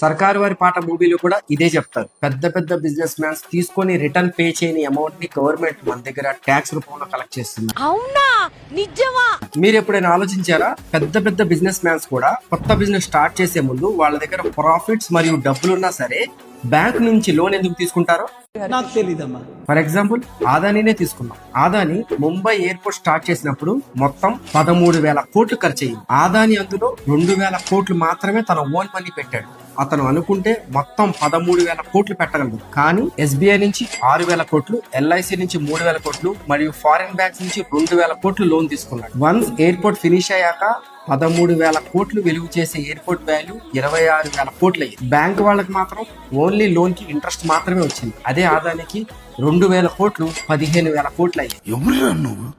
సర్కారు వారి పాట మూవీలో కూడా ఇదే చెప్తారు. పెద్ద పెద్ద బిజినెస్ మ్యాన్స్ తీసుకొని రిటర్న్ పే చేయని అమౌంట్ ని గవర్నమెంట్ మన దగ్గర ట్యాక్స్ రూపంలో కలెక్ట్ చేస్తుంది. అవునా, నిజమా? మీరు ఎప్పుడైనా ఆలోచించారా? పెద్ద పెద్ద బిజినెస్ మ్యాన్స్ కూడా కొత్త బిజినెస్ స్టార్ట్ చేసే ముందు వాళ్ళ దగ్గర ప్రాఫిట్స్ మరియు డబ్బులున్నా సరే బ్యాంక్ నుంచి లోన్ ఎందుకు తీసుకుంటారో నాకు తెలీదమ్మా. ఫర్ ఎగ్జాంపుల్ ఆదానీనే తీసుకున్నాం. ఆదాని ముంబై ఎయిర్పోర్ట్ స్టార్ట్ చేసినప్పుడు మొత్తం 13,000 కోట్లు ఖర్చు అయ్యింది. ఆదాని అందులో 2,000 కోట్లు మాత్రమే తన ఓన్ మనీ పెట్టాడు. అతను అనుకుంటే మొత్తం 13,000 కోట్లు పెట్టగలడు. కానీ ఎస్బీఐ నుంచి 6,000 కోట్లు, ఎల్ఐసి నుంచి 3,000 కోట్లు మరియు ఫారిన్ బ్యాంక్స్ నుంచి 2,000 కోట్లు లోన్ తీసుకున్నాడు. వన్స్ ఎయిర్పోర్ట్ ఫినిష్ అయ్యాక 13,000 కోట్లు వెలుగు చేసే ఎయిర్పోర్ట్ వాల్యూ 26,000 కోట్లు అయ్యింది. బ్యాంక్ వాళ్ళకి మాత్రం ఓన్లీ లోన్ కి ఇంట్రెస్ట్ మాత్రమే వచ్చింది. అదే ఆదానికి 2,000 కోట్లు 15,000 కోట్లు అయ్యాయి. ఎవరురా నువ్వు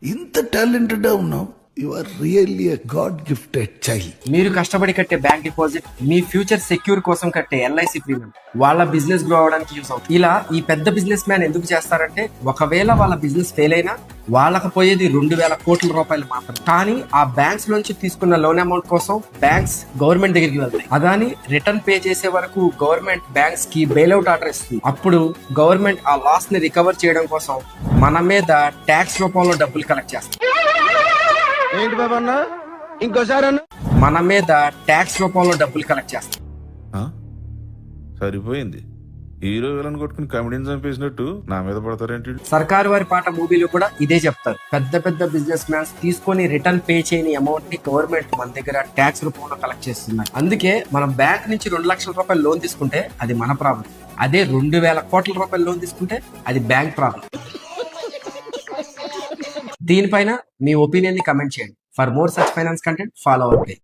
ఇంత టాలెంటెడ్ ఉన్నావు? You are really a god gifted child. మీరు కష్టపడి కట్టే బ్యాంక్ డిపాజిట్, మీ ఫ్యూచర్ సెక్యూర్ కోసం కట్టే ఎల్ఐసి ప్రీమియం వాళ్ళ బిజినెస్ గ్రో అవడానికి యూస్ అవుతుంది. ఇలా ఈ పెద్ద బిజినెస్ మ్యాన్ ఎందుకు చేస్తారంటే ఒకవేళ వాళ్ళ బిజినెస్ ఫెయిల్ అయినా వాళ్ళకి పోయేది 2,000 కోట్ల రూపాయలు మాత్రం. కానీ ఆ బ్యాంక్స్ నుంచి తీసుకున్న లోన్ అమౌంట్ కోసం బ్యాంక్స్ గవర్నమెంట్ దగ్గరికి వెళ్తాయి. అదాని రిటర్న్ పే చేసే వరకు గవర్నమెంట్ బ్యాంక్స్ కి బెయిల్అవుట్ ఆర్డర్ ఇస్తుంది. అప్పుడు గవర్నమెంట్ ఆ లాస్ ని రికవర్ చేయడం కోసం మన మీద ట్యాక్స్ రూపంలో డబ్బులు కలెక్ట్ చేస్తుంది. ఏంటి బాబా అన్న, ఇంకోసారి అన్న. మన మీద ట్యాక్స్ రూపంలో డబ్బులు కలెక్ట్ చేస్తాం. సరిపోయింది. హీరో విలన్ కొట్టుకుని కమెడీని చంపేసినట్టు నా మీద పడతారేంటి? సర్కారు వారి పాట మూవీలో కూడా ఇదే చెప్తారు. పెద్ద పెద్ద బిజినెస్ మ్యాన్స్ తీసుకొని రిటర్న్ పే చేయని అమౌంట్ ని గవర్నమెంట్ మన దగ్గర ట్యాక్స్ రూపంలో కలెక్ట్ చేస్తున్నారు. అందుకే మనం బ్యాంక్ నుంచి 2 లక్షల రూపాయలు లోన్ తీసుకుంటే అది మన ప్రాబ్లం. అదే 2,000 కోట్ల రూపాయలు లోన్ తీసుకుంటే అది బ్యాంక్ ప్రాబ్లం. దీనిపైన మీ ఒపీనియన్ ని కమెంట్ చేయండి. For more such finance content follow our page.